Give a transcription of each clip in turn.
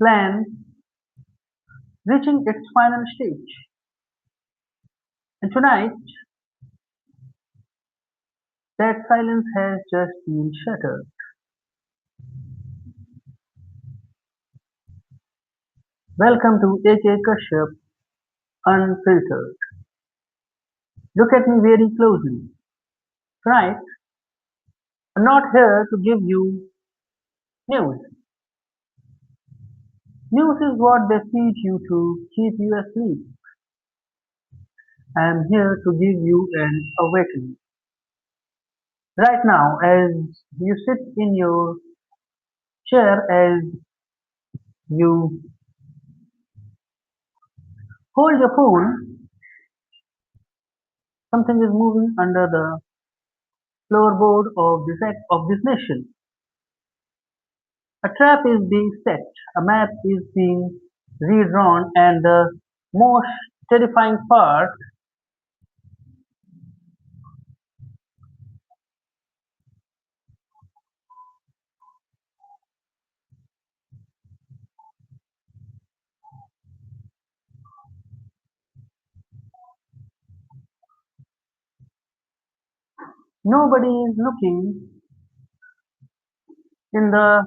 plan reaching its final stage. And tonight, that silence has just been shattered. Welcome to AK Kashyap Unfiltered. Look at me very closely. Tonight, I'm not here to give you news. News is what they feed you to keep you asleep. I am here to give you an awakening. Right now, as you sit in your chair, as you hold your phone, something is moving under the floorboard of this nation. A trap is being set, a map is being redrawn, and the most terrifying part, nobody is looking in the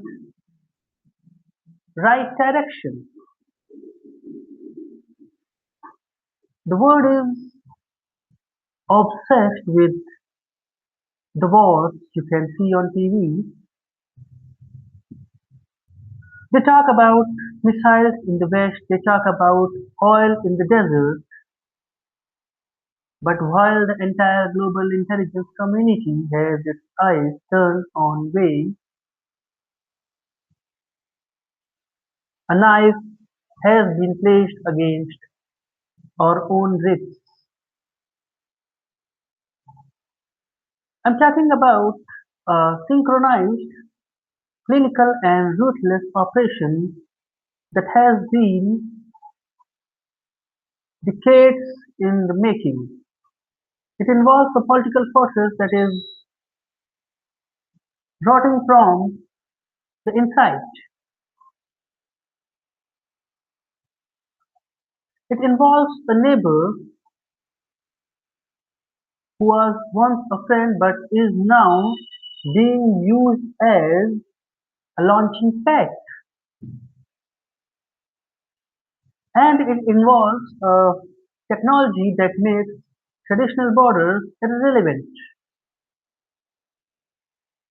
right direction. The world is obsessed with the wars you can see on TV. They talk about missiles in the west, they talk about oil in the desert, but while the entire global intelligence community has its eyes turned on way, a knife has been placed against our own ribs. I'm talking about a synchronized, clinical and ruthless operation that has been decades in the making. It involves a political process that is rotting from the inside. It involves a neighbor who was once a friend but is now being used as a launching pad. And it involves a technology that makes traditional borders irrelevant.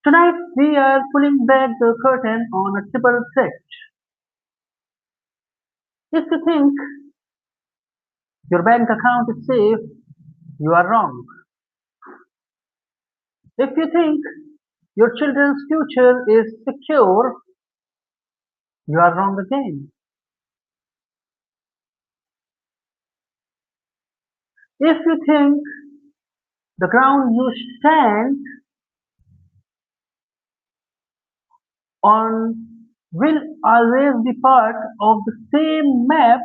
Tonight we are pulling back the curtain on a triple threat. If you think your bank account is safe, you are wrong. If you think your children's future is secure, you are wrong again. If you think the ground you stand on will always be part of the same map,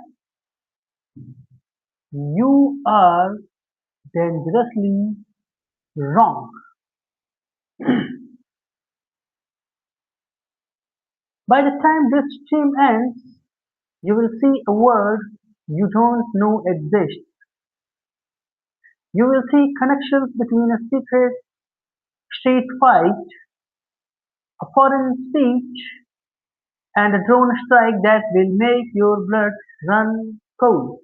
you are dangerously wrong. By the time this stream ends, you will see a world you don't know exists. You will see connections between a secret street fight, a foreign speech, and a drone strike that will make your blood run cold.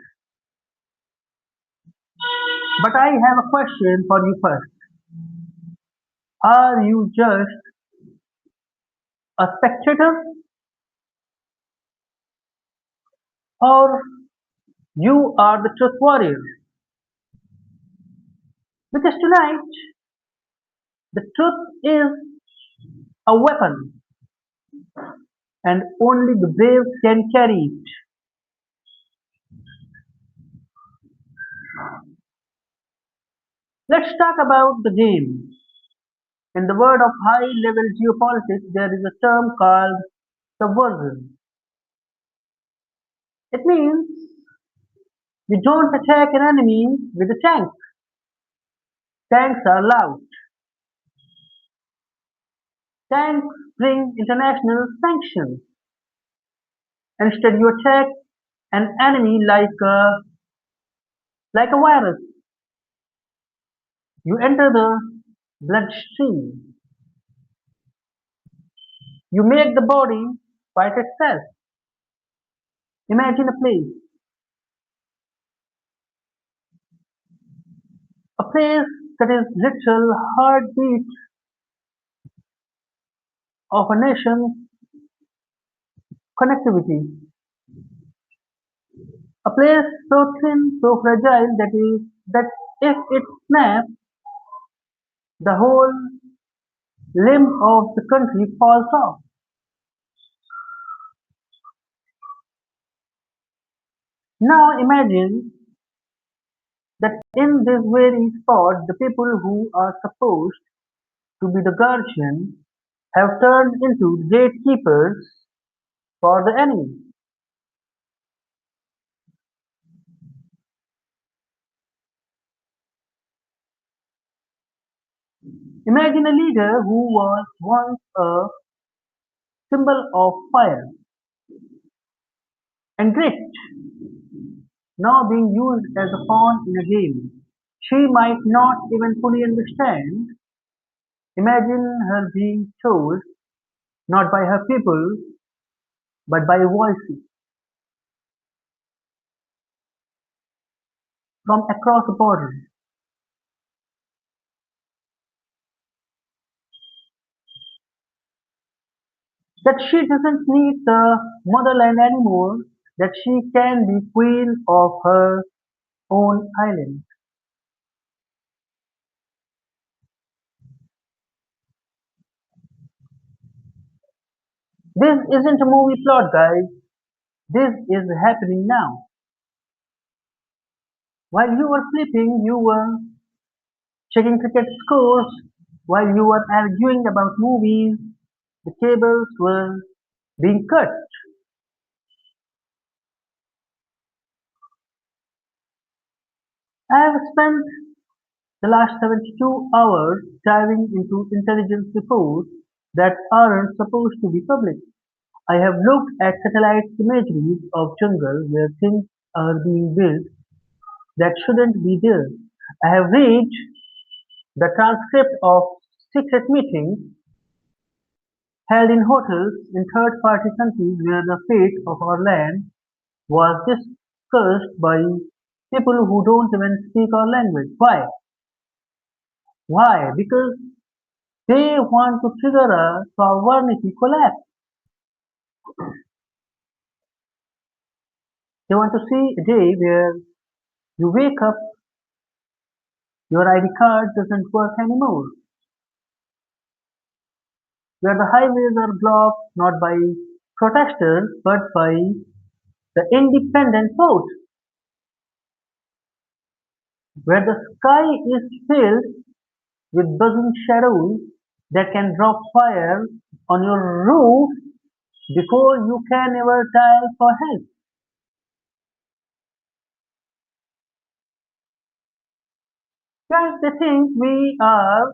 But I have a question for you first. Are you just a spectator or you are the truth warrior? Because tonight, the truth is a weapon and only the brave can carry it. Let's talk about the game. In the world of high level geopolitics, there is a term called subversion. It means you don't attack an enemy with a tank. Tanks are loud. Tanks bring international sanctions. Instead, you attack an enemy like a virus. You enter the bloodstream. You make the body fight itself. Imagine a place that is literal heartbeat of a nation's connectivity. A place so thin, so fragile that if it snaps, the whole limb of the country falls off. Now imagine that in this very spot, the people who are supposed to be the guardian have turned into gatekeepers for the enemy. Imagine a leader who was once a symbol of fire and grit, now being used as a pawn in a game she might not even fully understand. Imagine her being told, not by her people, but by voices from across the border, that she doesn't need the motherland anymore, that she can be queen of her own island. This isn't a movie plot, guys. This is happening now. While you were sleeping, you were checking cricket scores. While you were arguing about movies, the cables were being cut. I have spent the last 72 hours diving into intelligence reports that aren't supposed to be public. I have looked at satellite imagery of jungle where things are being built that shouldn't be there. I have read the transcript of secret meetings held in hotels in third-party countries where the fate of our land was discussed by people who don't even speak our language. Why? Why? Because they want to trigger a sovereignty collapse. They want to see a day where you wake up, your ID card doesn't work anymore, where the highways are blocked not by protesters but by the independent vote, where the sky is filled with buzzing shadows that can drop fire on your roof before you can ever dial for help. Guys, they think we are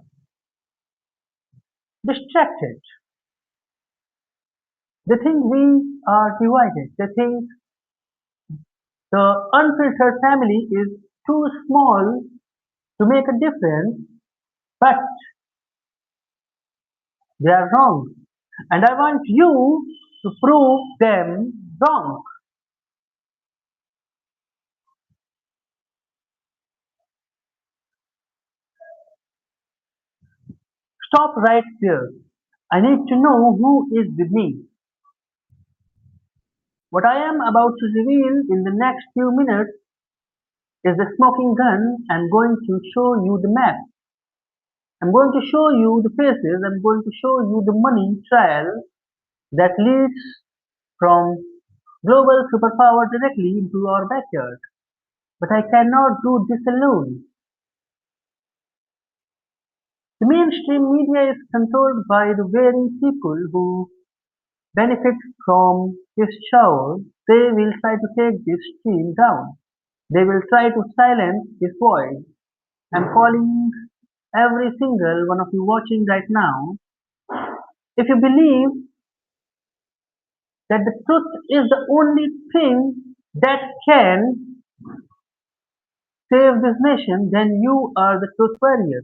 distracted. They think we are divided. They think the unfiltered family is too small to make a difference, but they are wrong. And I want you to prove them wrong. Stop right there. I need to know who is with me. What I am about to reveal in the next few minutes is the smoking gun. I'm going to show you the map. I'm going to show you the faces. I'm going to show you the money trail that leads from global superpower directly into our backyard. But I cannot do this alone. The mainstream media is controlled by the very people who benefit from this show. They will try to take this stream down. They will try to silence his voice. I'm calling every single one of you watching right now. If you believe that the truth is the only thing that can save this nation, then you are the truth warrior.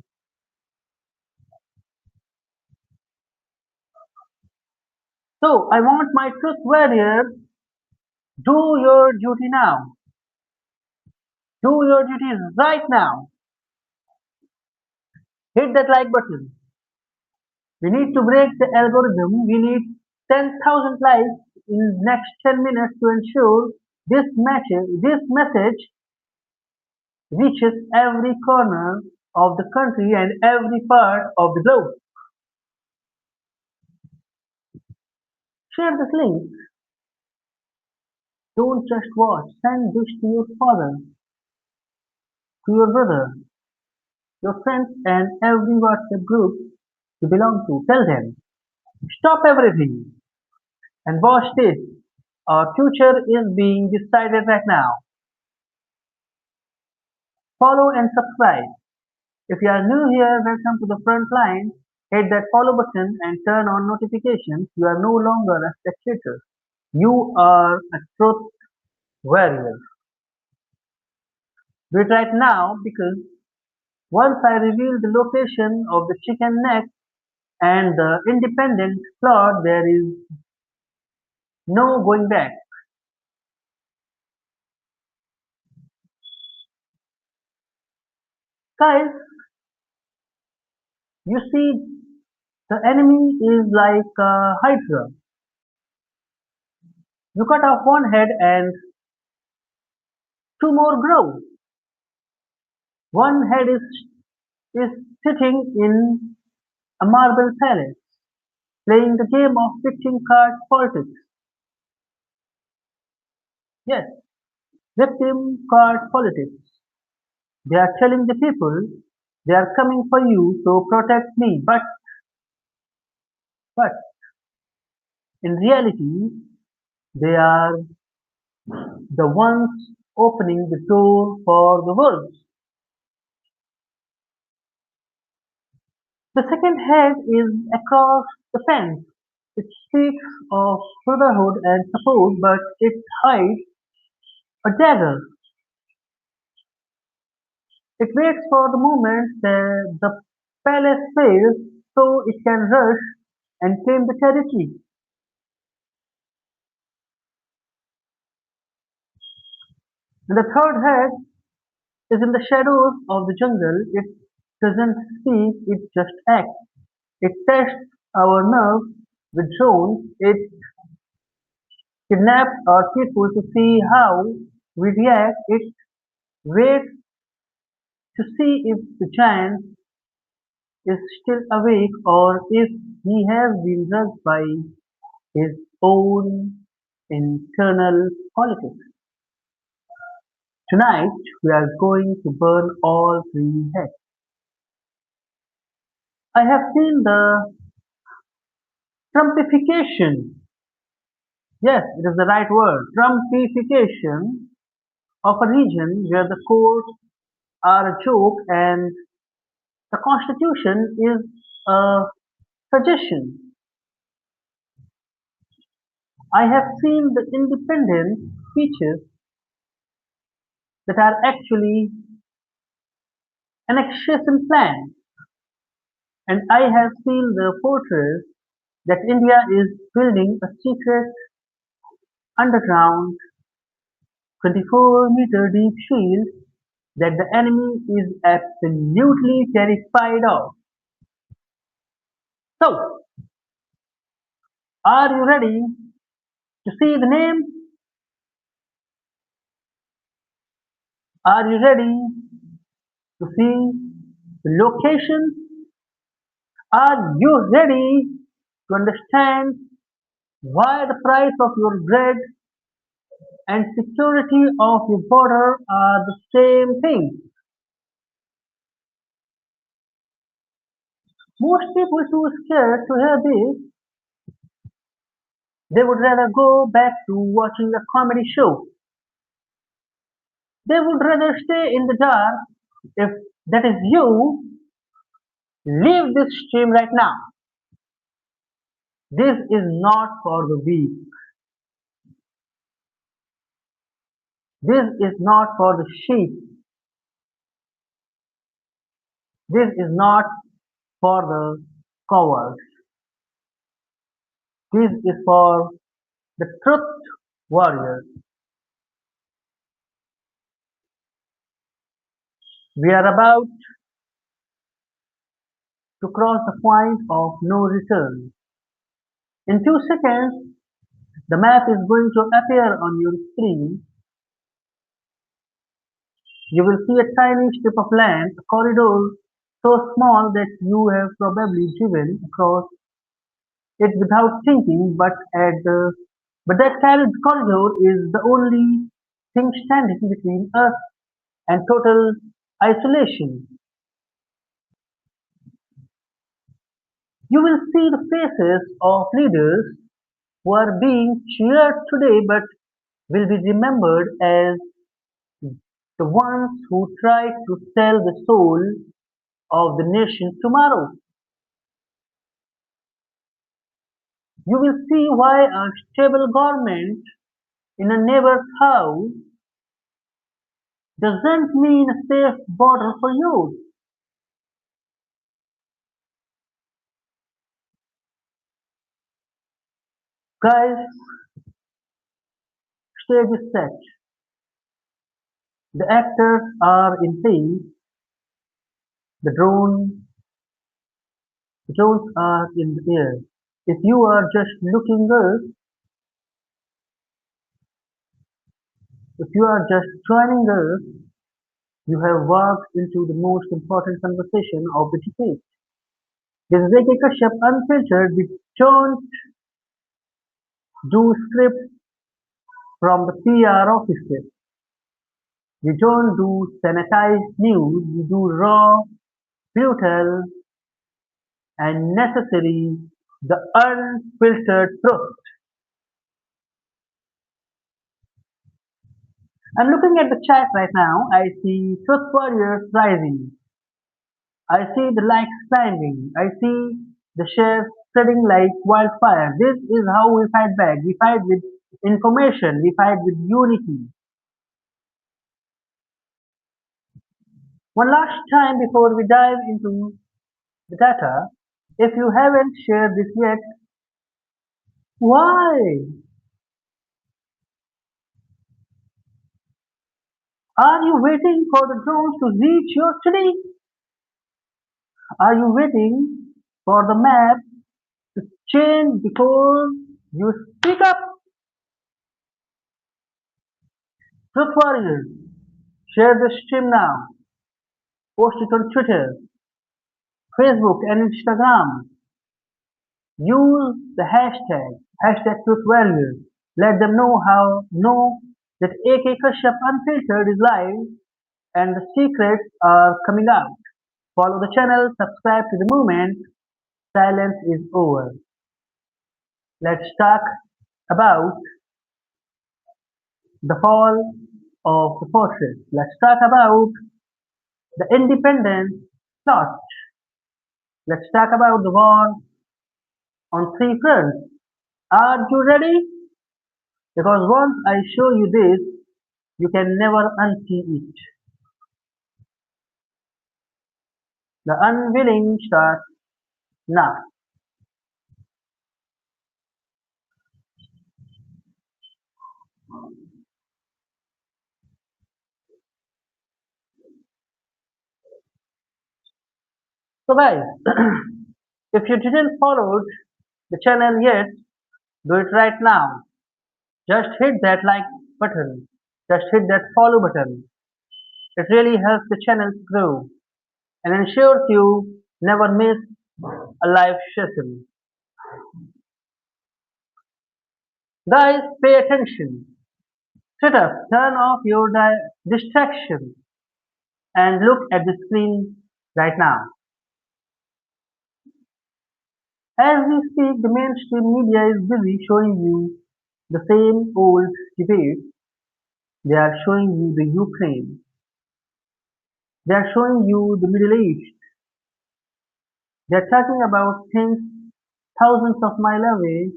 So I want my truth warrior, do your duty now. Do your duty right now. Hit that like button. We need to break the algorithm. We need 10,000 likes in next 10 minutes to ensure this message reaches every corner of the country and every part of the globe. Share this link. Don't just watch. Send this to your father, to your brother, your friends, and every WhatsApp group you belong to. Tell them, stop everything and watch this. Our future is being decided right now. Follow and subscribe. If you are new here, welcome to the front line. Hit that follow button and turn on notifications. You are no longer a spectator. You are a truth warrior. Do it right now because once I reveal the location of the chicken neck and the independent plot, there is no going back. Guys, you see, the enemy is like a Hydra. You cut off one head and two more grow. One head is sitting in a marble palace, playing the game of victim card politics. Yes, victim card politics. They are telling the people they are coming for you, so protect me. But in reality, they are the ones opening the door for the wolves. The second head is across the fence. It speaks of brotherhood and support, but it hides a dagger. It waits for the moment that the palace fails so it can rush and claim the territory. And the third head is in the shadows of the jungle. It doesn't speak, it just acts. It tests our nerves with drones. It kidnaps our people to see how we react. It waits to see if the giant is still awake or if he has been drugged by his own internal politics. Tonight we are going to burn all three heads. I have seen the Trumpification, yes, it is the right word, Trumpification of a region where the courts are a joke and the constitution is a suggestion. I have seen the independent speeches that are actually annexation plans, and I have seen the fortress that India is building a secret underground 24-meter deep shield that the enemy is absolutely terrified of. So, are you ready to see the name? Are you ready to see the location? Are you ready to understand why the price of your bread and security of your border are the same thing? Most people too scared to hear this, they would rather go back to watching a comedy show. They would rather stay in the dark. If that is you, leave this stream right now. This is not for the weak. This is not for the sheep. This is not for the cowards. This is for the truth warriors. We are about to cross the point of no return. In 2 seconds, the map is going to appear on your screen. You will see a tiny strip of land, a corridor so small that you have probably driven across it without thinking, but that corridor is the only thing standing between us and total isolation. You will see the faces of leaders who are being cheered today but will be remembered as the ones who tried to sell the soul of the nation tomorrow. You will see why a stable government in a neighbor's house doesn't mean a safe border for you. Guys, stage is set. The actors are in place. The drones are in the air. If you are just looking us, if you are just joining us, you have walked into the most important conversation of the debate. This is AK Kashyap Unfiltered. We don't do scripts from the PR offices. We don't do sanitized news. We do raw, brutal, and necessary, the unfiltered truth. I'm looking at the chat right now. I see truth warriors rising. I see the likes climbing. I see the shares spreading like wildfire. This is how we fight back. We fight with information. We fight with unity. One last time before we dive into the data, if you haven't shared this yet, why? Are you waiting for the drones to reach your city? Are you waiting for the map to change before you speak up? Truth warriors, share the stream now. Post it on Twitter, Facebook, and Instagram. Use the hashtag Truth Warriors. Let them know that AK Kashyap Unfiltered is live and the secrets are coming out. Follow the channel, subscribe to the movement. Silence is over. Let's talk about the fall of the fortress. Let's talk about the independence plot. Let's talk about the war on three fronts. Are you ready? Because once I show you this, you can never unsee it. The unwilling starts now. So guys, if you didn't follow the channel yet, do it right now. Just hit that like button. Just hit that follow button. It really helps the channel grow and ensures you never miss a live session. Guys, pay attention. Sit up, turn off your distraction, and look at the screen right now. As we speak, the mainstream media is busy showing you the same old debate. They are showing you the Ukraine. They are showing you the Middle East. They are talking about things thousands of miles away,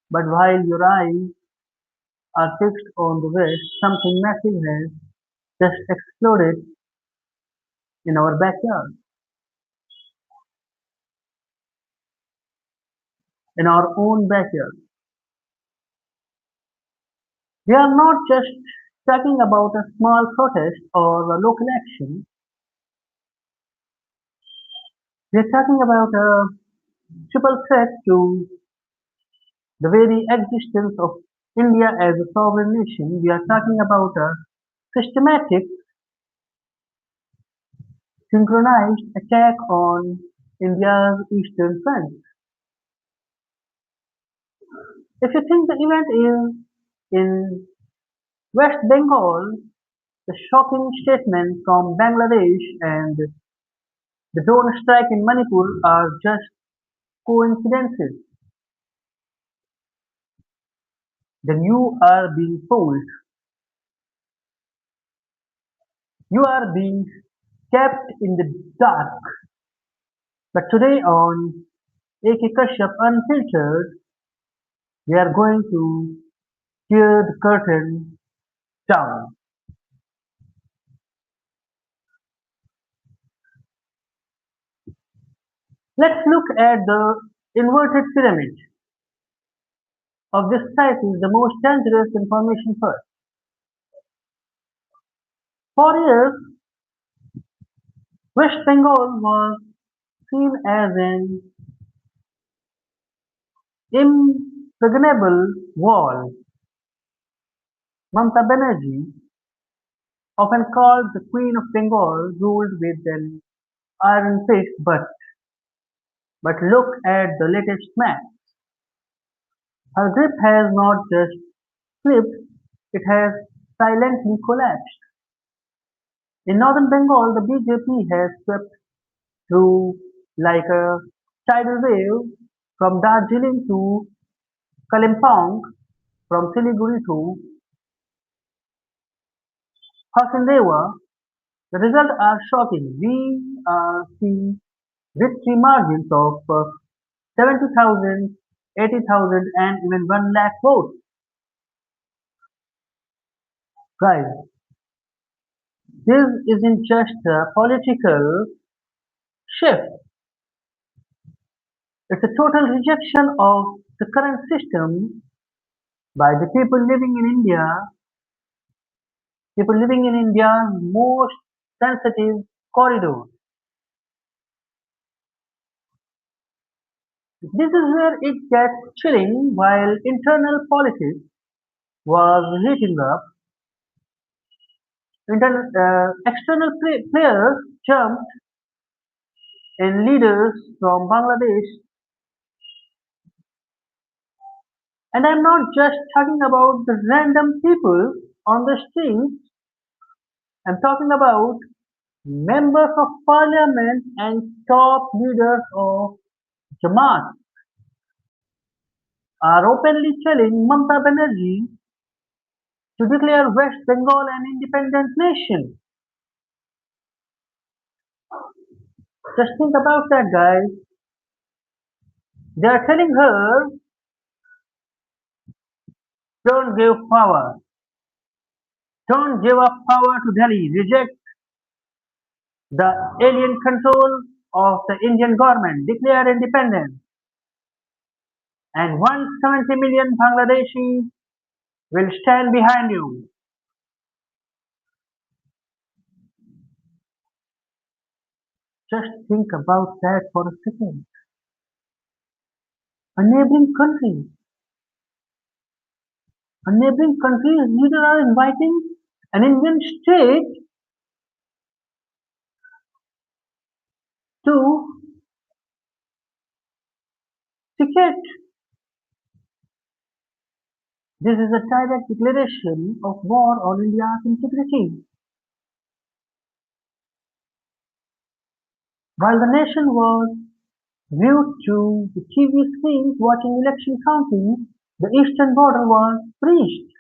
but while your eyes are fixed on the west, something massive has just exploded in our backyard, in our own backyard. We are not just talking about a small protest or a local action, we are talking about a triple threat to the very existence of India as a sovereign nation. We are talking about a systematic, synchronized attack on India's eastern front. If you think the event is in West Bengal, the shocking statement from Bangladesh and the drone strike in Manipur are just coincidences, then you are being fooled. You are being kept in the dark. But today on AK Kashyap Unfiltered, we are going to tear the curtain down. Let's look at the inverted pyramid of this crisis, the most dangerous information first. For years, West Bengal was seen as an impregnable wall. Mamata Banerjee, often called the Queen of Bengal, ruled with an iron fist, but look at the latest map. Her grip has not just slipped, it has silently collapsed. In northern Bengal, the BJP has swept through like a tidal wave from Darjeeling to Kalimpong, from Siliguri to Hasandewa. The results are shocking. We are seeing victory margins of 70,000, 80,000, and even 1 lakh votes. Guys, this isn't just a political shift, it's a total rejection of the current system by the people living in India's most sensitive corridor. This is where it gets chilling. While internal politics was heating up, external players jumped in. Leaders from Bangladesh, and I'm not just talking about the random people on the street, I'm talking about members of parliament and top leaders of Jamaat are openly telling Mamata Banerjee to declare West Bengal an independent nation. Just think about that, guys. They are telling her, don't give power. Don't give up power to Delhi. Reject the alien control of the Indian government. Declare independence. And 170 million Bangladeshi will stand behind you. Just think about that for a second. A neighboring country, a neighboring country's leader are inviting an Indian state to ticket. This is a direct declaration of war on India's integrity. While the nation was glued to the TV screens watching election counting, the eastern border was breached.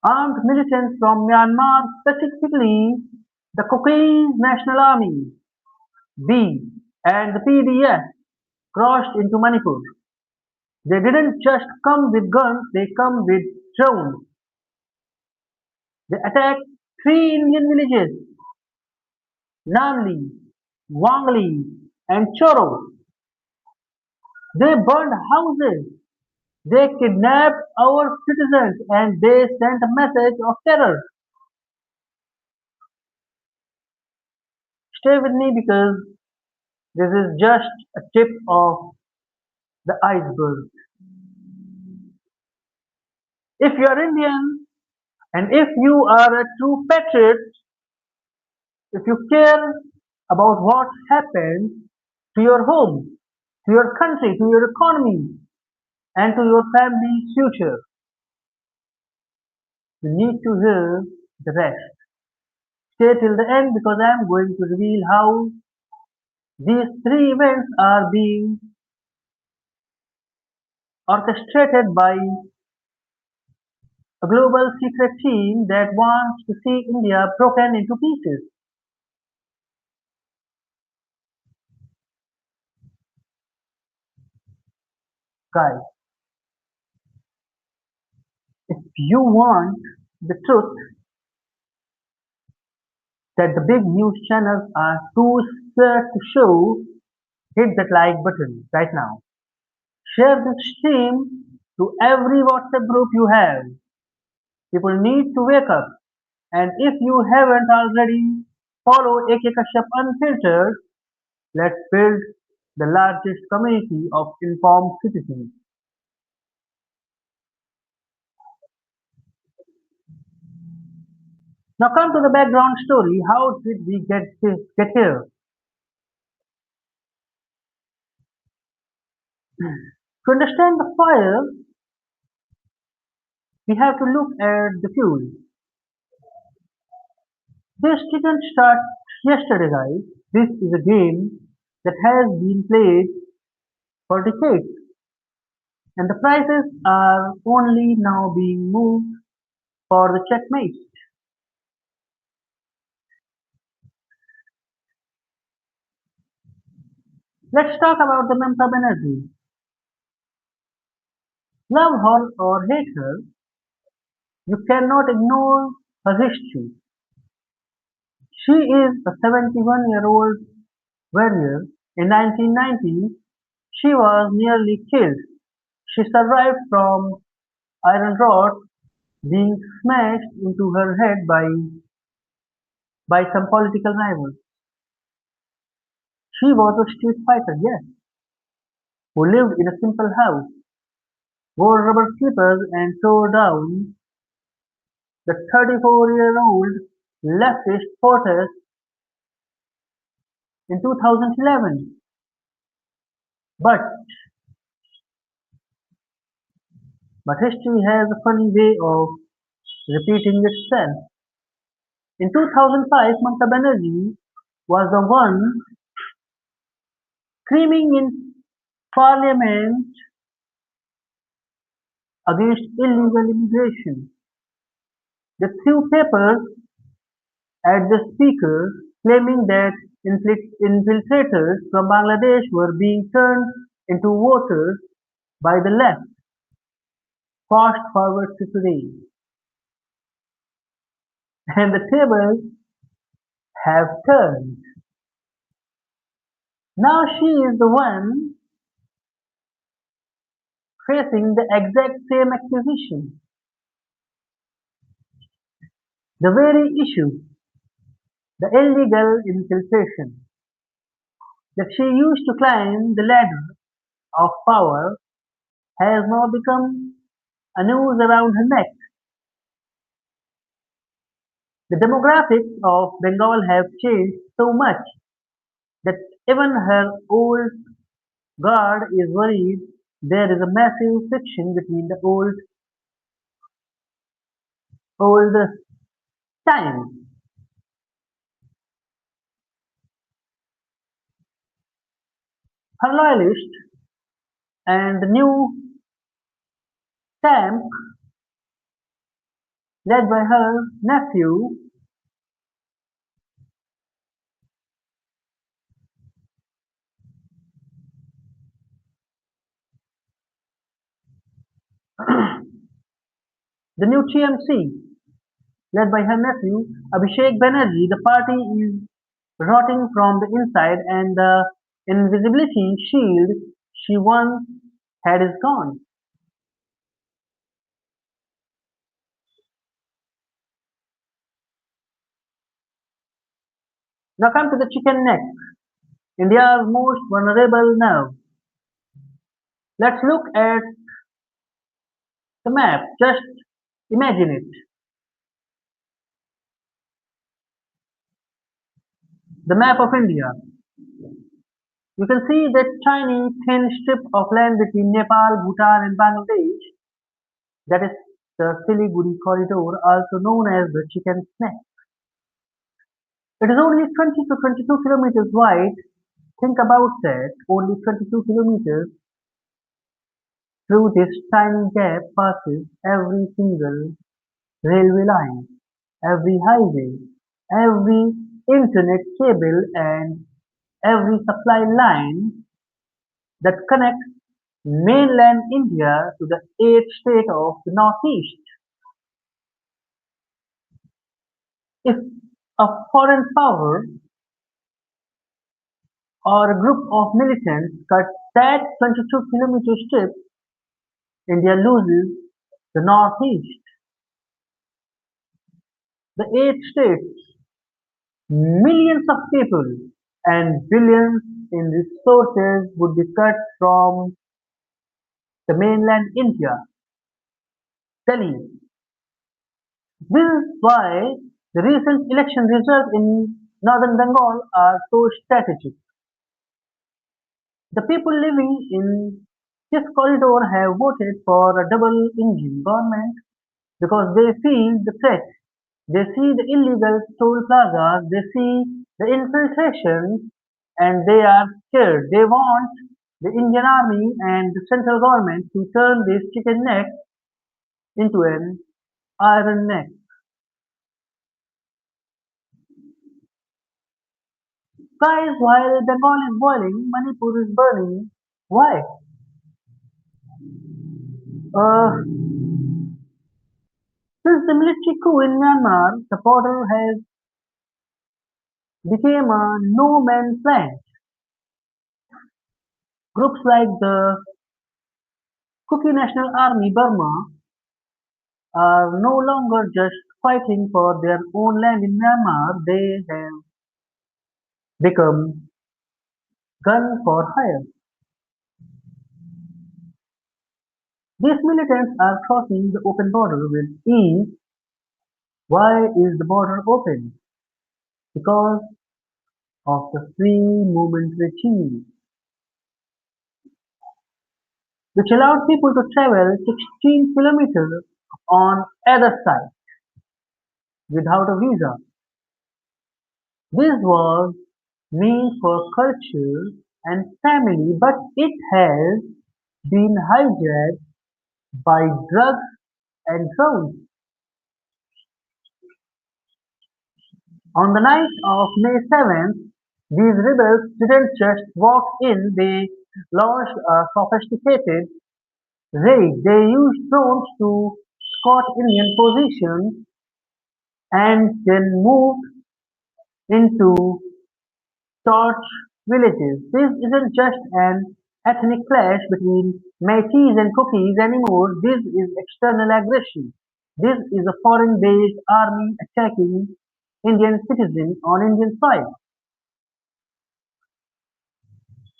Armed militants from Myanmar, specifically the Caucasus National Army (B) and the PDF crossed into Manipur. They didn't just come with guns, they come with drones. They attacked three Indian villages, Namli, Wangli, and Choro. They burned houses, they kidnapped our citizens, and they sent a message of terror. Stay with me because this is just a tip of the iceberg. If you are Indian and if you are a true patriot, if you care about what happened to your home, to your country, to your economy, and to your family's future, you need to hear the rest. Stay till the end because I am going to reveal how these three events are being orchestrated by a global secret team that wants to see India broken into pieces. Guys, if you want the truth that the big news channels are too scared to show, hit that like button right now. Share this stream to every WhatsApp group you have. People need to wake up. And if you haven't already, follow AK Kashyap Unfiltered. Let's build the largest community of informed citizens. Now come to the background story. How did we get here? To understand the fire, we have to look at the fuel. This didn't start yesterday, guys. This is a game that has been played for decades, and the prices are only now being moved for the checkmate. Let's talk about the Mamata Banerjee. Love her or hate her, you cannot ignore her history. She is a 71-year-old warrior. In 1990, she was nearly killed. She survived from iron rod being smashed into her head by some political rivals. She was a street fighter, yes, who lived in a simple house, wore rubber slippers and tore down the 34-year-old leftist protest in 2011. But but history has a funny way of repeating itself. In 2005, Mamata Banerjee was the one screaming in parliament against illegal immigration. They threw papers at the speaker claiming that infiltrators from Bangladesh were being turned into voters by the left. Fast forward to today, and the tables have turned. Now she is the one facing the exact same accusation. The very issue, the illegal infiltration, that she used to climb the ladder of power has now become a noose around her neck. The demographics of Bengal have changed so much that even her old guard is worried there is a massive friction between the old times. Her loyalists and the new camp led by her nephew The new TMC, led by her nephew Abhishek Banerjee, the party is rotting from the inside and the invisibility shield she once had is gone. Now come to the chicken neck, India's most vulnerable nerve. Let's look at the map. Just imagine it. The map of India. You can see that tiny thin strip of land between Nepal, Bhutan and Bangladesh. That is the Siliguri corridor, also known as the chicken neck. It is only 20 to 22 kilometers wide. Think about that. Only 22 kilometers. Through this tiny gap passes every single railway line, every highway, every internet cable and every supply line that connects mainland India to the eight states of the Northeast. If a foreign power or a group of militants cut that 22-kilometer strip, India loses the Northeast. The eight states, millions of people, and billions in resources would be cut from the mainland India, Delhi. This is why the recent election results in northern Bengal are so strategic. The people living in this corridor have voted for a double engine government because they feel the threat. They see the illegal toll plazas, they see the infiltration, and they are scared. They want the Indian army and the central government to turn this chicken neck into an iron neck. Guys, while Bengal is boiling, Manipur is burning. Why? Uh, since the military coup in Myanmar, the border has become a no man's land. Groups like the Kuki National Army Burma are no longer just fighting for their own land in Myanmar, they have become gun for hire. These militants are crossing the open border with ease. Why is the border open? Because of the free movement regime, which allowed people to travel 16 kilometers on either side without a visa. This was meant for culture and family, but it has been hijacked by drugs and drones. On the night of May 7th, these rebels didn't just walk in, they launched a sophisticated raid. They used drones to scout Indian positions and then moved into torch villages. This isn't just an ethnic clash between Meiteis and Cookies anymore. This is external aggression. This is a foreign-based army attacking Indian citizens on Indian soil.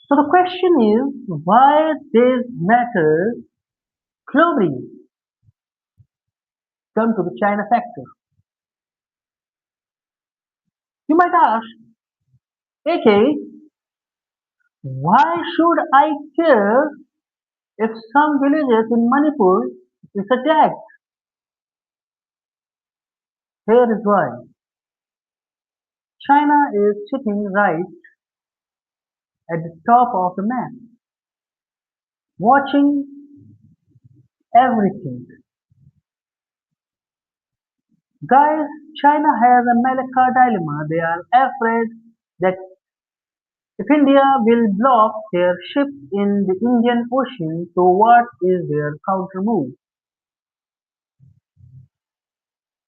So the question is why this matters globally. Come to the China factor. You might ask, AK, why should I care if some villages in Manipur is attacked? Here is why. China is sitting right at the top of the map, watching everything. Guys, China has a Malacca dilemma. They are afraid that if India will block their ships in the Indian Ocean, so what is their counter move?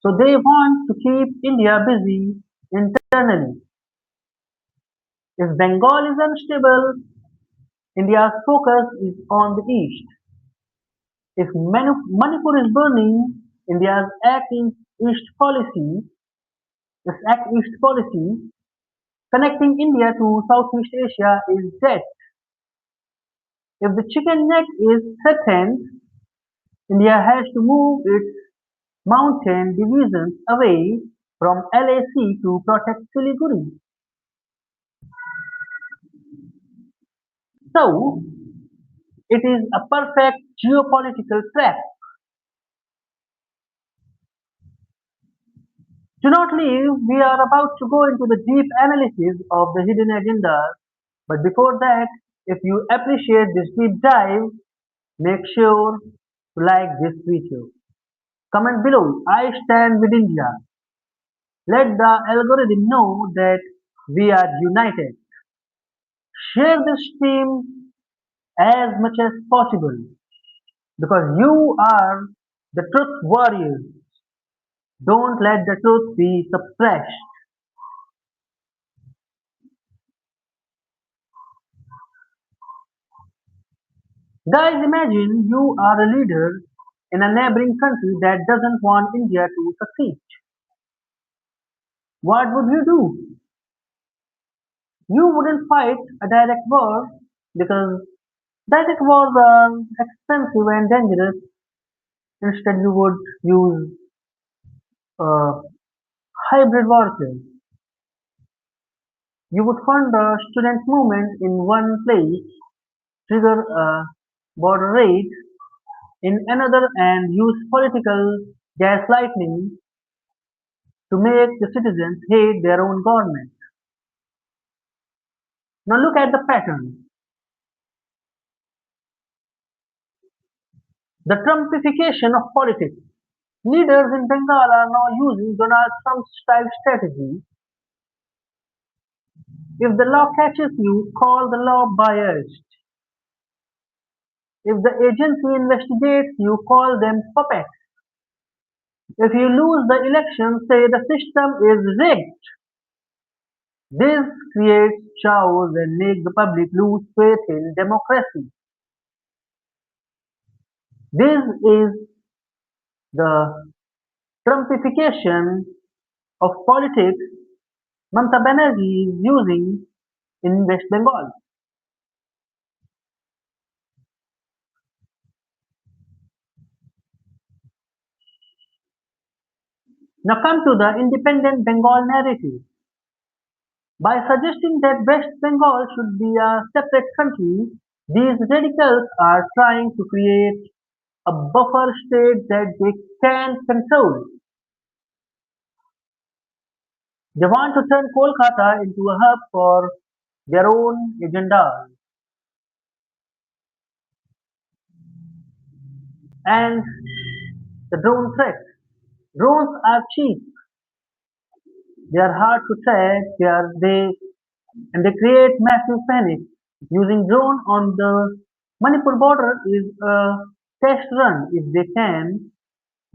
So they want to keep India busy internally. If Bengal is unstable, India's focus is on the east. If Manipur is burning, India's East policy, its Act East policy, connecting India to Southeast Asia is dead. If the chicken neck is threatened, India has to move its mountain divisions away from LAC to protect Siliguri. So, it is a perfect geopolitical trap. Do not leave, we are about to go into the deep analysis of the hidden agendas. But before that, if you appreciate this deep dive, make sure to like this video. Comment below, I stand with India. Let the algorithm know that we are united. Share this stream as much as possible because you are the truth warriors. Don't let the truth be suppressed. Guys, imagine you are a leader in a neighboring country that doesn't want India to succeed. What would you do? You wouldn't fight a direct war because direct wars are expensive and dangerous. Instead, you would use hybrid warfare. You would fund a student movement in one place, trigger a border raid in another, and use political gaslighting to make the citizens hate their own government. Now look at the pattern. The Trumpification of politics. Leaders in Bengal are now using Donald Trump's style strategy. If the law catches you, call the law biased. If the agency investigates you, call them puppets. If you lose the election, say the system is rigged. This creates chaos and makes the public lose faith in democracy. This is the Trumpification of politics Mamata Banerjee is using in West Bengal. Now come to the independent Bengal narrative. By suggesting that West Bengal should be a separate country, these radicals are trying to create a buffer state that they can control. They want to turn Kolkata into a hub for their own agendas. And the drone threat. Drones are cheap, they are hard to track, and they create massive panic. Using drone on the Manipur border is a test run. If they can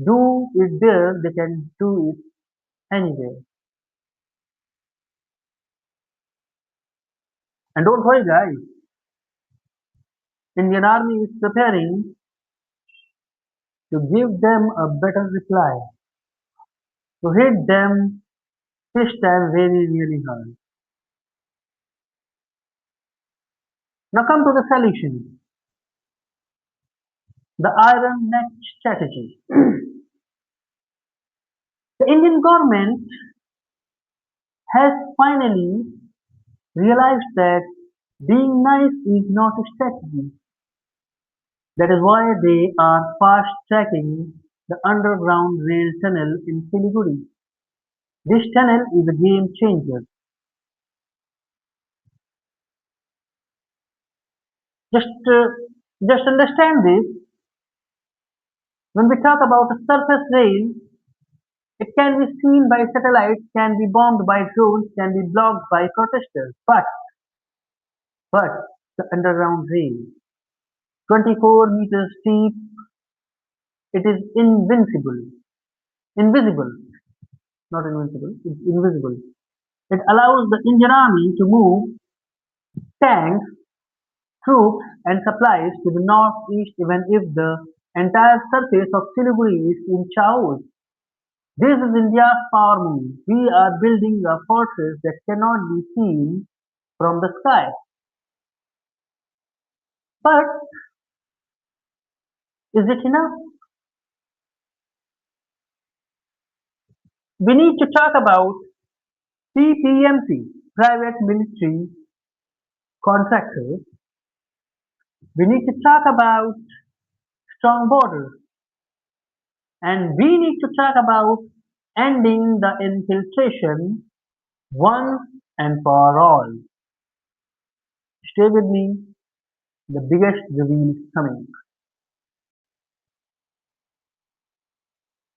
do it there, they can do it anywhere. And don't worry guys, Indian Army is preparing to give them a better reply, to hit them this time very really hard. Now come to the solution, the iron neck strategy. The Indian government has finally realized that being nice is not a strategy. That is why they are fast tracking the underground rail tunnel in Siliguri. This tunnel is a game changer. Just, uh, just understand this. When we talk about a surface rail, it can be seen by satellites, can be bombed by drones, can be blocked by protesters. But the underground rail, 24 meters deep, it is invincible. invisible, not invincible, it's invisible. It allows the Indian Army to move tanks, troops, and supplies to the northeast even if the entire surface of Siliguri is in chaos. This is India's power move. We are building a fortress that cannot be seen from the sky. But is it enough? We need to talk about PPMC, private military contractors. We need to talk about strong borders. And we need to talk about ending the infiltration once and for all. Stay with me, the biggest reveal is coming.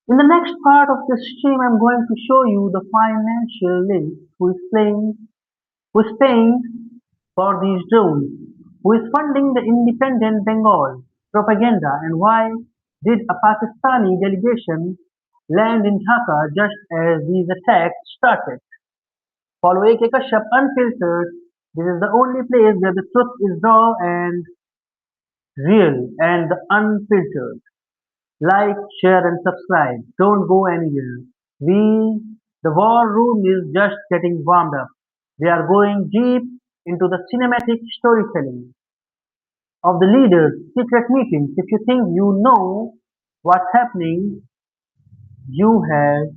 In the next part of this stream, I'm going to show you the financial link who is paying for these drones, who is funding the independent Bengal propaganda, and why did a Pakistani delegation land in Dhaka just as these attacks started. Follow AK Kashyap Unfiltered. This is the only place where the truth is raw and real and unfiltered. Like, share, and subscribe. Don't go anywhere. The war room is just getting warmed up. We are going deep into the cinematic storytelling of the leaders' secret meetings. If you think you know what's happening, you have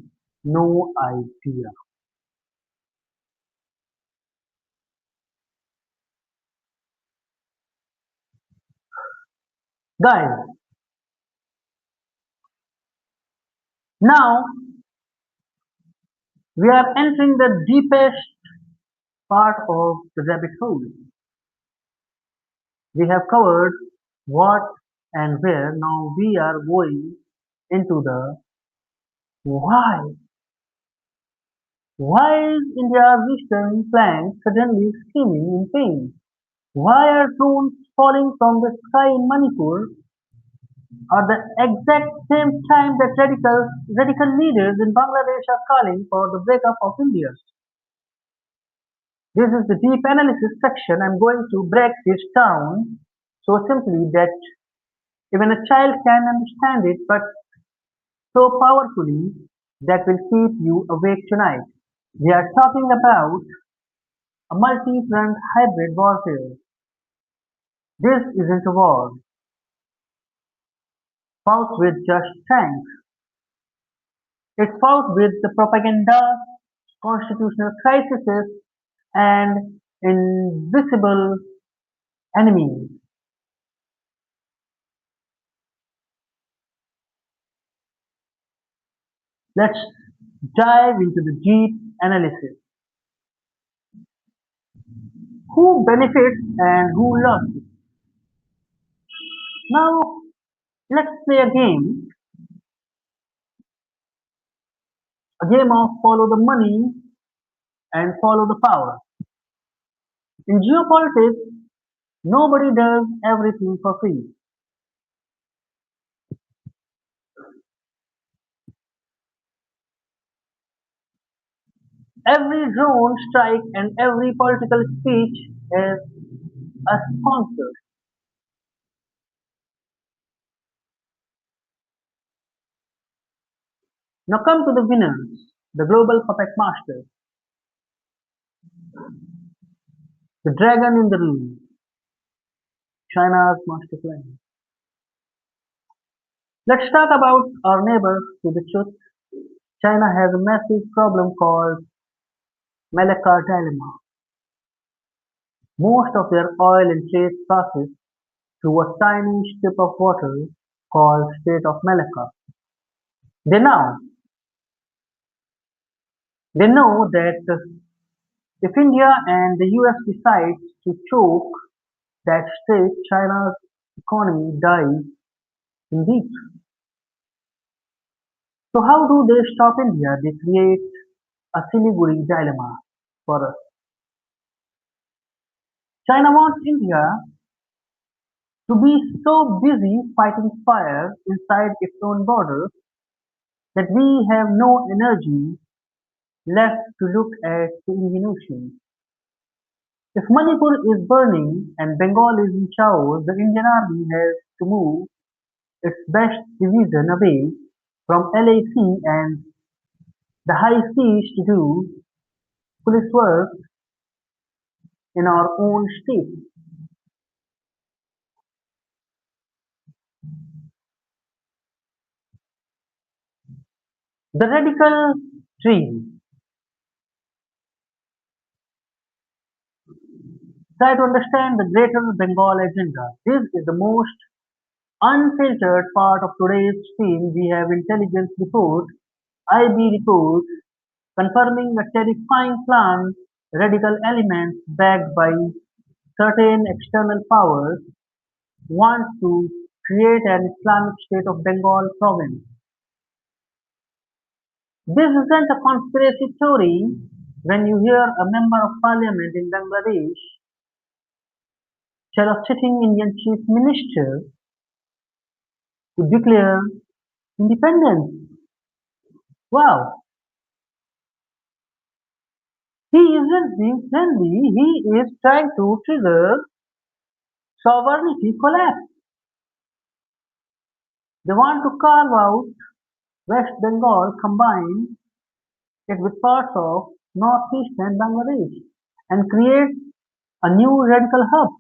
no idea. Guys, now we are entering the deepest part of the rabbit hole. We have covered what and where. Now we are going into the why. Why is India's eastern flank suddenly screaming in pain? Why are drones falling from the sky in Manipur at the exact same time that radical leaders in Bangladesh are calling for the breakup of India? This is the deep analysis section. I'm going to break this down so simply that even a child can understand it, but so powerfully that will keep you awake tonight. We are talking about a multi-front hybrid warfare. This isn't a war fought with just tanks. It's fought with the propaganda, constitutional crises, and invisible enemies. Let's dive into the deep analysis. Who benefits and who loses? Now, let's play a game of follow the money and follow the power. In geopolitics, nobody does everything for free. Every drone strike and every political speech is a sponsor. Now come to the winners, the global puppet masters, the dragon in the room, China's master plan. Let's talk about our neighbor to the truth. China has a massive problem called Malacca Dilemma. Most of their oil and trade passes through a tiny strip of water called Strait of Malacca. They now they know that if India and the US decide to choke that strait, China's economy dies indeed. So how do they stop India? They create a Siliguri dilemma for us. China wants India to be so busy fighting fire inside its own borders that we have no energy left to look at the Indian Ocean. If Manipur is burning and Bengal is in chaos, the Indian Army has to move its best division away from LAC and the high seas to do police work in our own state. The radical dream. Try to understand the greater Bengal agenda. This is the most unfiltered part of today's stream. We have intelligence report, IB report, confirming a terrifying plan, radical elements backed by certain external powers want to create an Islamic state of Bengal province. This isn't a conspiracy theory. When you hear a member of parliament in Bangladesh tell a sitting Indian chief minister to declare independence, wow, he isn't being friendly, he is trying to trigger sovereignty collapse. They want to carve out West Bengal, combine it with parts of northeastern Bangladesh, and create a new radical hub.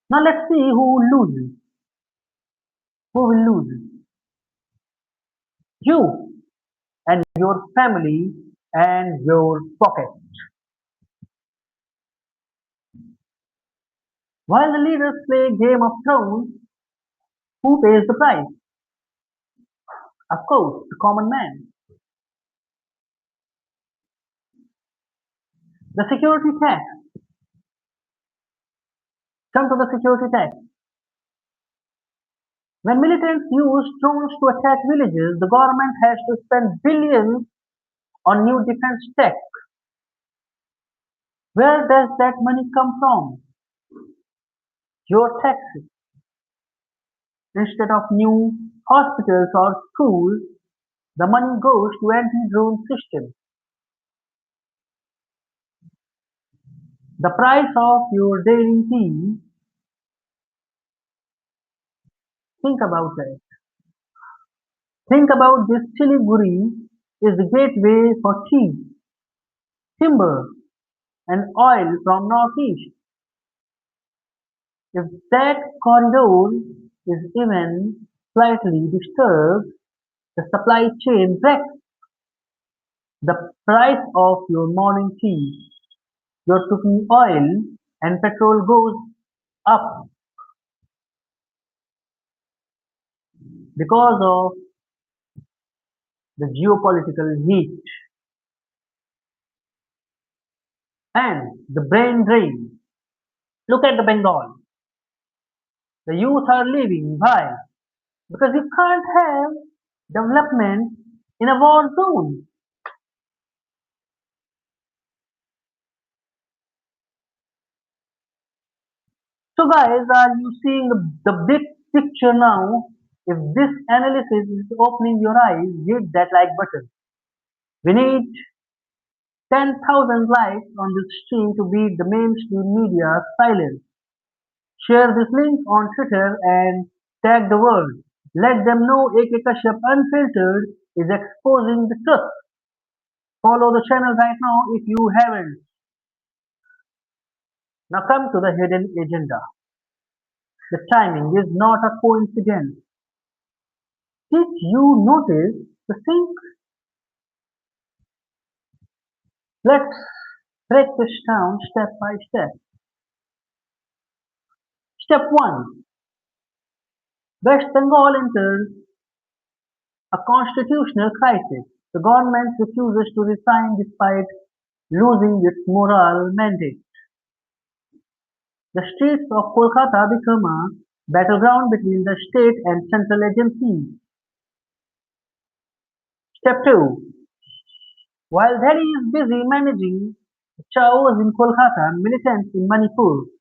Now let's see who loses. Who will lose? You and your family and your pocket. While the leaders play Game of Thrones, who pays the price? Of course, the common man. The security tax. Come to the security tax. When militants use drones to attack villages, the government has to spend billions on new defense tech. Where does that money come from? Your taxes. Instead of new hospitals or schools, the money goes to anti-drone systems. The price of your daily tea, think about that. Think about this Siliguri is the gateway for tea, timber, and oil from northeast. If that corridor is even slightly disturbed, the supply chain wrecks. The price of your morning tea, your cooking oil, and petrol goes up because of the geopolitical heat and the brain drain. Look at the Bengal. The youth are leaving. Why? Because you can't have development in a war zone. So guys, are you seeing the big picture now? If this analysis is opening your eyes, hit that like button. We need 10,000 likes on this stream to beat the mainstream media silence. Share this link on Twitter and tag the world. Let them know AK Kashyap Unfiltered is exposing the truth. Follow the channel right now if you haven't. Now come to the hidden agenda. The timing is not a coincidence. Did you notice the sync? Let's break this down step by step. Step 1. West Bengal enters a constitutional crisis. The government refuses to resign despite losing its moral mandate. The streets of Kolkata become a battleground between the state and central agencies. Step 2. While Delhi is busy managing the chaos in Kolkata, militants in Manipur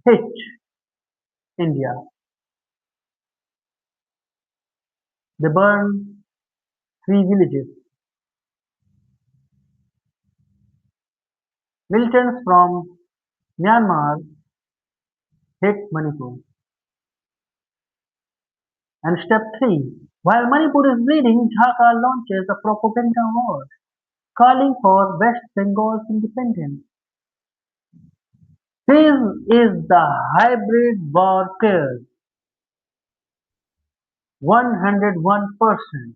hit India. They burn three villages. Militants from Myanmar hit Manipur. And step 3. While Manipur is bleeding, Dhaka launches a propaganda war, calling for West Bengal's independence. This is the hybrid warfare, 101%.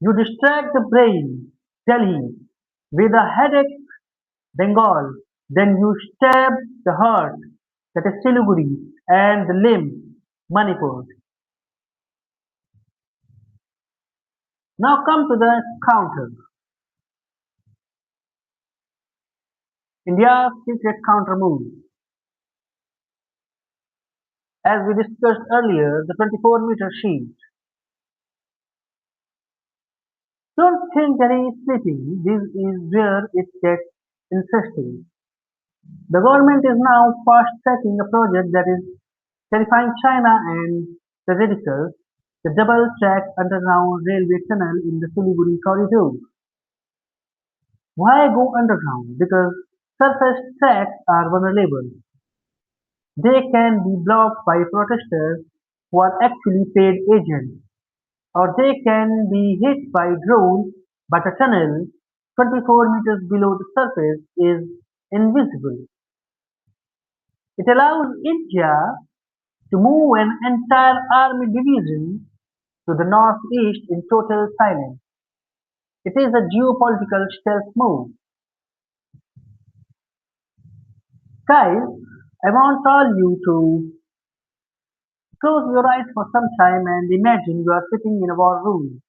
You distract the brain, Delhi, with a headache, Bengal, then you stab the heart, that is Siliguri, and the limb, Manipur. Now come to the counter. India's secret counter move. As we discussed earlier, the 24-meter sheet. Don't think that he is sleeping. This is where it gets interesting. The government is now fast-tracking a project that is terrifying China and the radicals, the double-track underground railway tunnel in the Siliguri corridor. Why go underground? Because surface tracks are vulnerable. They can be blocked by protesters who are actually paid agents, or they can be hit by drones, but a tunnel 24 meters below the surface is invisible. It allows India to move an entire army division to the northeast in total silence. It is a geopolitical stealth move. Guys, I want all you to close your eyes for some time and imagine you are sitting in a war room.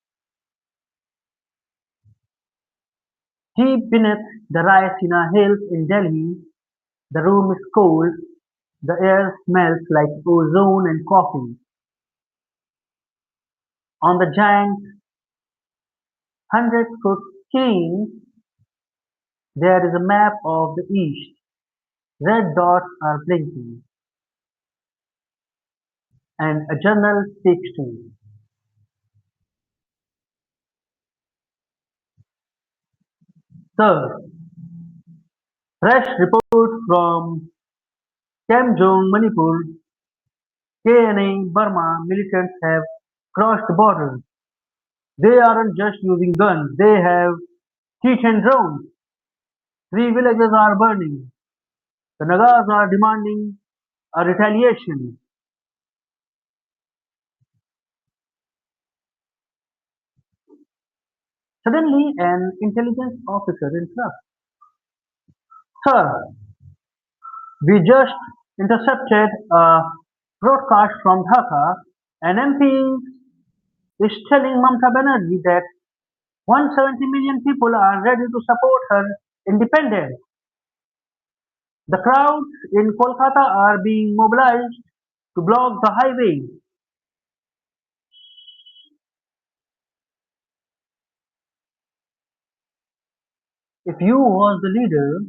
Deep beneath the Rayasina hills in Delhi, the room is cold, the air smells like ozone and coffee. On the giant 100-foot screen, there is a map of the east. Red dots are blinking, and a journal speaks to you. Sir, fresh report from Kamjong, Manipur, KNA, Burma militants have crossed the border. They aren't just using guns, they have T-10 drones. Three villages are burning. The Nagas are demanding a retaliation. Suddenly, an intelligence officer interrupts. Sir, we just intercepted a broadcast from Dhaka. An MP is telling Mamta Banerjee that 170 million people are ready to support her independence. The crowds in Kolkata are being mobilized to block the highway. If you was the leader,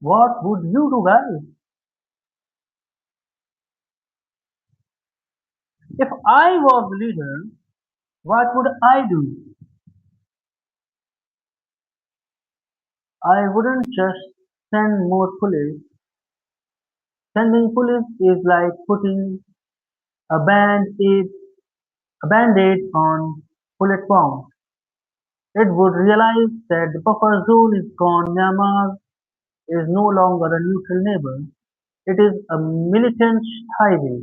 what would you do, guys? If I was the leader, what would I do? I wouldn't just send more police. Sending police is like putting a band-aid, a band-aid on bullet wounds. It would realize that the buffer zone is gone. Myanmar is no longer a neutral neighbor. It is a militant highway.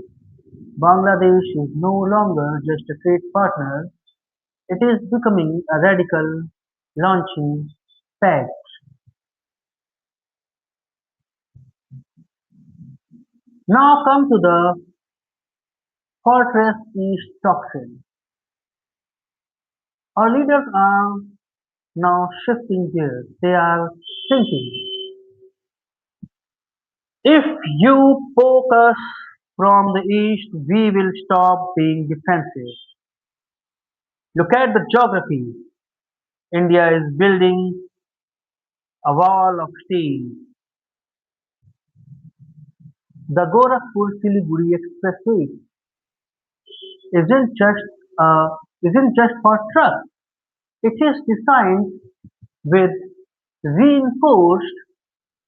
Bangladesh is no longer just a trade partner. It is becoming a radical launching pad. Now come to the Fortress East doctrine. Our leaders are now shifting gears. They are thinking, if you poke us from the east, we will stop being defensive. Look at the geography. India is building a wall of steel. The Gorakhpur-Siliguri Expressway isn't just uh, isn't just for trucks. It is designed with reinforced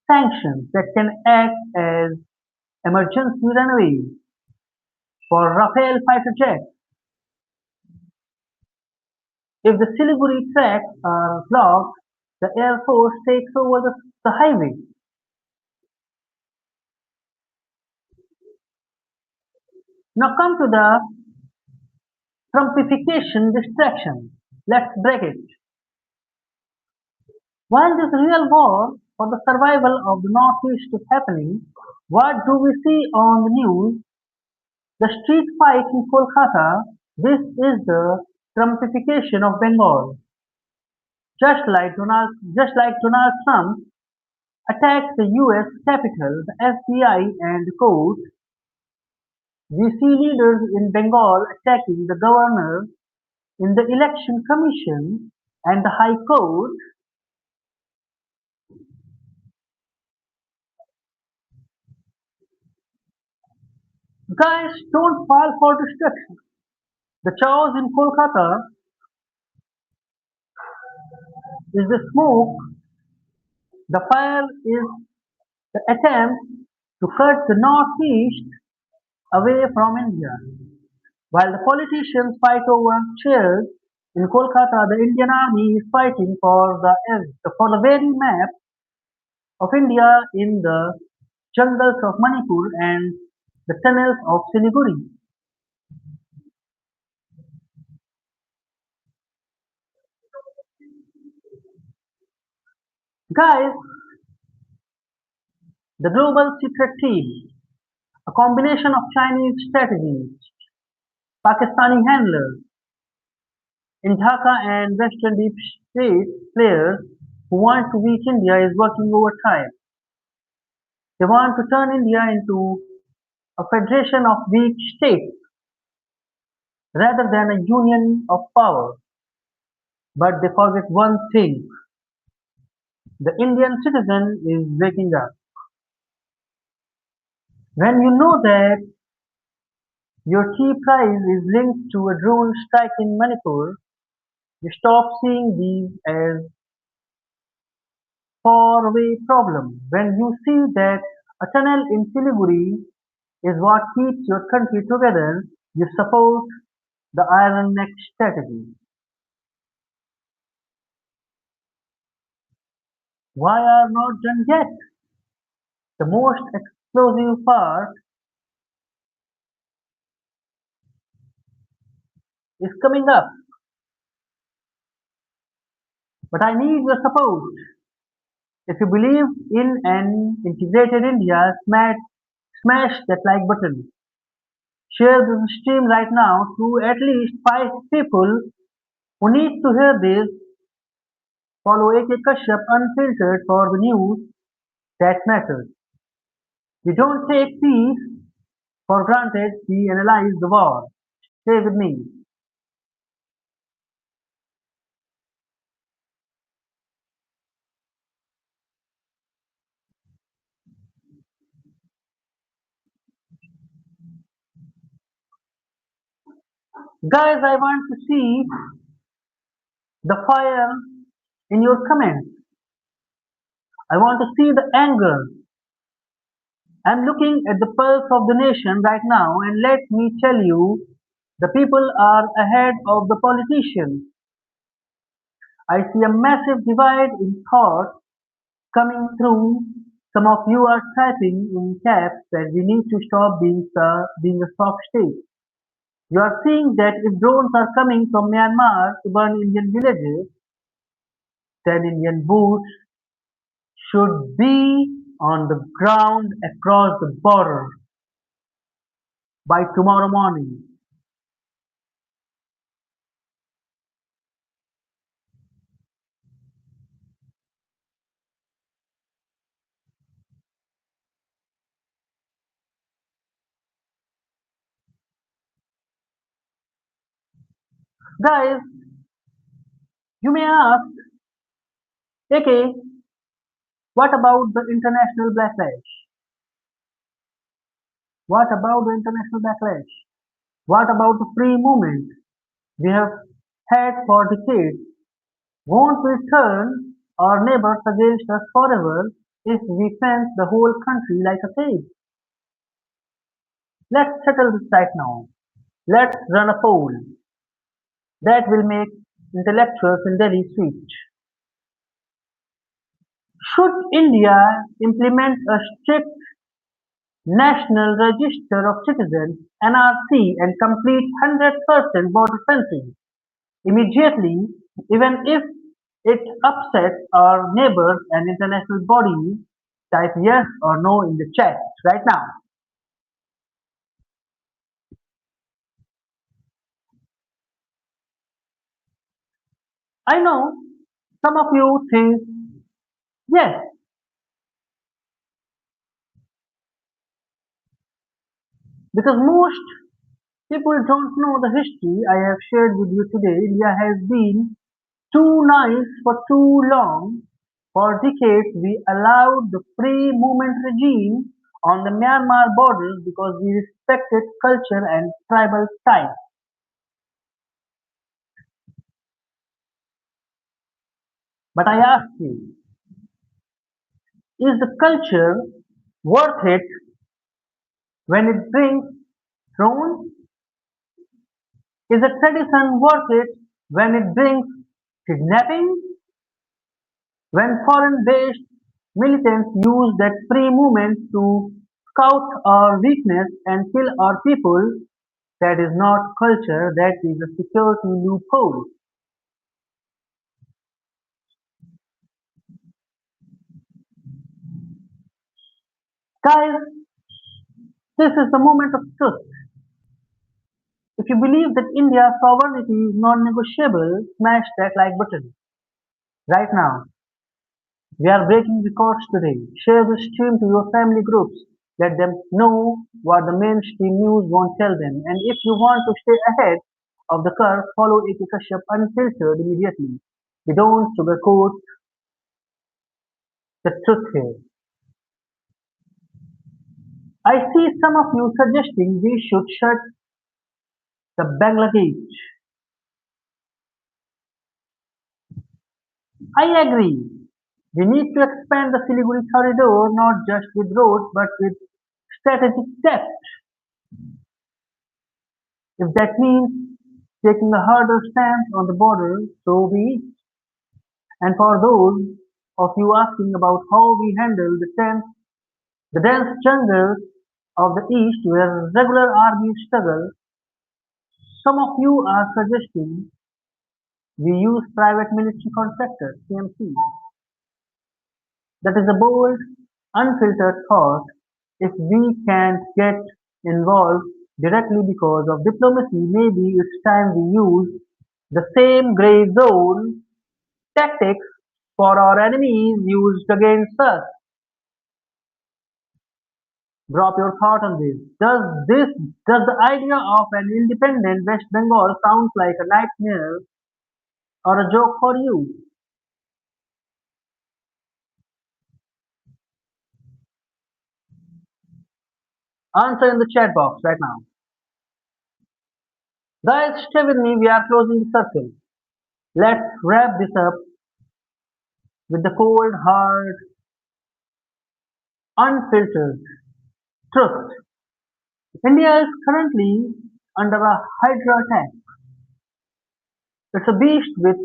sanctions that can act as emergency runways for Rafale fighter jets. If the Siliguri tracks are blocked, the Air Force takes over the highway. Now come to the Trumpification distraction. Let's break it. While this real war for the survival of the Northeast is happening, what do we see on the news? The street fight in Kolkata. This is the Trumpification of Bengal. Just like Donald Trump attacked the US Capitol, the FBI and the court, we see leaders in Bengal attacking the governor in the election commission and the high court. Guys, don't fall for destruction. The chaos in Kolkata is the smoke, the fire is the attempt to cut the northeast away from India. While the politicians fight over chairs in Kolkata, the Indian Army is fighting for the very map of India in the jungles of Manipur and the tunnels of Siliguri. Guys, the global secret team, a combination of Chinese strategies, Pakistani handlers in Dhaka and Western deep state players who want to reach India is working overtime. They want to turn India into a federation of weak states rather than a union of power. But they forget one thing: the Indian citizen is waking up. When you know that your key prize is linked to a drone strike in Manipur, you stop seeing these as faraway problems. When you see that a tunnel in Siliguri is what keeps your country together, you support the Iron Neck strategy. Why are not done yet? The most explosive part is coming up, but I need your support. If you believe in an integrated India, smash that like button. Share this stream right now to at least 5 people who need to hear this. Follow AK Kashyap Unfiltered for the news that matters. We don't take peace for granted, we analyze the war. Stay with me. Guys, I want to see the fire in your comments. I want to see the anger. I'm looking at the pulse of the nation right now, and let me tell you, the people are ahead of the politicians. I see a massive divide in thought coming through. Some of you are typing in caps that we need to stop being a soft state. You are seeing that if drones are coming from Myanmar to burn Indian villages, then Indian boots should be on the ground across the border by tomorrow morning. Guys, you may ask, okay, what about the international backlash? What about the international backlash? What about the free movement we have had for decades? Won't we turn our neighbors against us forever if we fence the whole country like a cage? Let's settle this right now. Let's run a poll that will make intellectuals in Delhi switch. Should India implement a strict National Register of Citizens (NRC) and complete 100% border fencing immediately, even if it upsets our neighbors and international bodies? Type yes or no in the chat right now. I know some of you think yes, because most people don't know the history I have shared with you today. India has been too nice for too long. For decades, we allowed the free movement regime on the Myanmar borders because we respected culture and tribal ties. But I ask you, is the culture worth it when it brings thrones? Is the tradition worth it when it brings kidnapping? When foreign-based militants use that free movement to scout our weakness and kill our people, that is not culture, that is a security loophole. Guys, this is the moment of truth. If you believe that India's sovereignty is non-negotiable, smash that like button right now. We are breaking records today. Share the stream to your family groups. Let them know what the mainstream news won't tell them. And if you want to stay ahead of the curve, follow AK Kashyap Unfiltered immediately. We don't sugarcoat the truth here. I see some of you suggesting we should shut the Bangladesh. I agree. We need to expand the Siliguri corridor not just with roads but with strategic depth. If that means taking a harder stance on the border, so be it. And for those of you asking about how we handle the dense jungles of the east where regular armies struggle, some of you are suggesting we use private military contractors, CMC. That is a bold, unfiltered thought. If we can't get involved directly because of diplomacy, maybe it's time we use the same gray zone tactics for our enemies used against us. Drop your thought on this. Does the idea of an independent West Bengal sound like a nightmare or a joke for you? Answer in the chat box right now. Guys, stay with me. We are closing the circle. Let's wrap this up with the cold, hard, unfiltered truth. India is currently under a Hydra attack. It's a beast with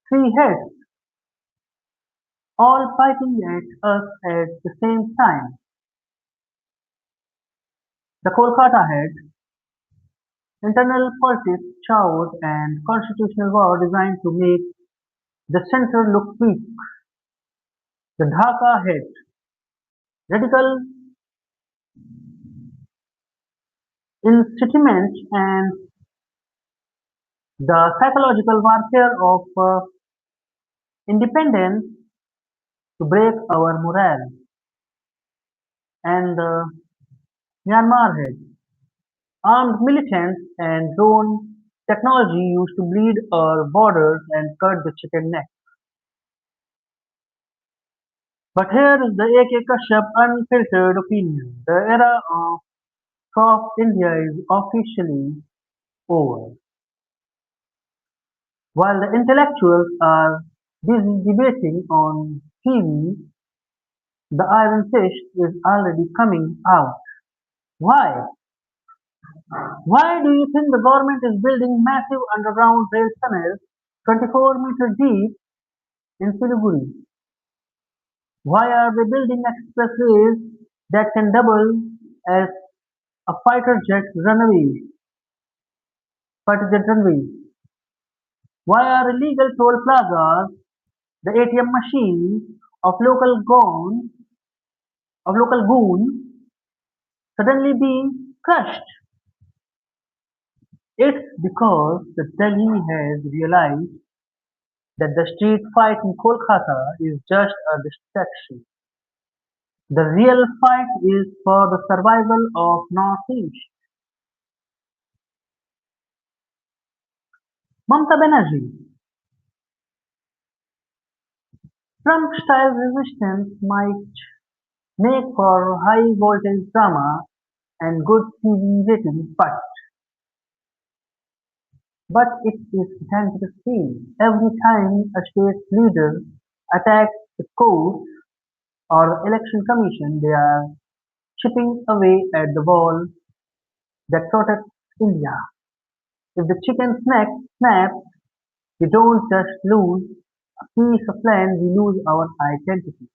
three heads, all fighting at us at the same time. The Kolkata head, internal politics, chaos, and constitutional war designed to make the center look weak. The Dhaka head, radical incitement and the psychological warfare of independence to break our morale. And the Myanmar head, armed militants and drone technology used to bleed our borders and cut the chicken neck. But here is the AK Kashyap unfiltered opinion. The era of Soft India is officially over. While the intellectuals are busy debating on TV, the iron fist is already coming out. Why? Why do you think the government is building massive underground rail tunnels 24-meter deep in Siliguri? Why are they building expressways that can double as a fighter jet runway? Why are illegal toll plazas, the ATM machines of local goons suddenly being crushed? It's because the Delhi has realized that the street fight in Kolkata is just a distraction. The real fight is for the survival of Northeast. Mamata Banerjee, Trump-style resistance might make for high voltage drama and good TV ratings, but it is dangerous game. Every time a state leader attacks the court or election commission, they are chipping away at the wall that protects India. If the chicken snaps, we don't just lose a piece of land, we lose our identity.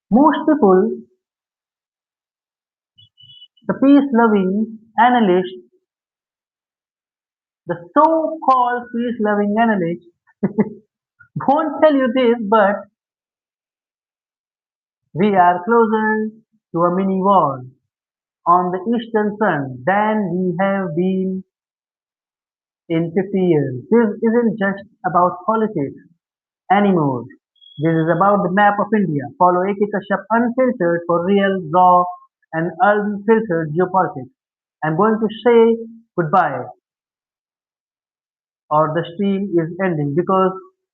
Most people, the peace-loving analysts, the so-called peace-loving analysts, won't tell you this, but we are closer to a mini war on the Eastern Front than we have been in 50 years. This isn't just about politics anymore. This is about the map of India. Follow AK Kashyap Unfiltered for real, raw, and unfiltered geopolitics. I'm going to say goodbye or the stream is ending because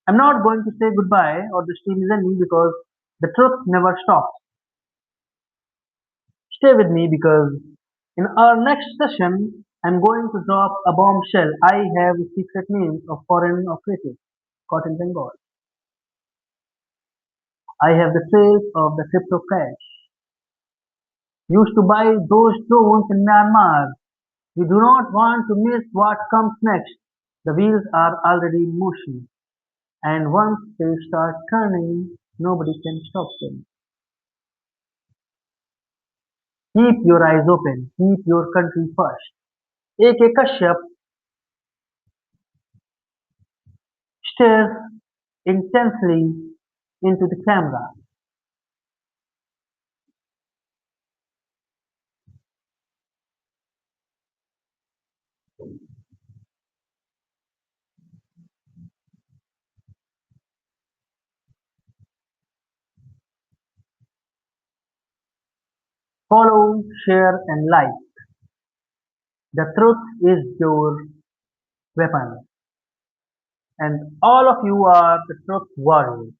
I'm not going to say goodbye or the stream is ending because the truth never stops. Stay with me because in our next session, I'm going to drop a bombshell. I have secret names of foreign operatives caught in Bengal. I have the trails of the crypto crash. Used to buy those drones in Myanmar. We do not want to miss what comes next. The wheels are already in motion, and once they start turning, nobody can stop them. Keep your eyes open. Keep your country first. AK Kashyap stares intensely into the camera. Follow, share, and like. The truth is your weapon, and all of you are the truth warriors.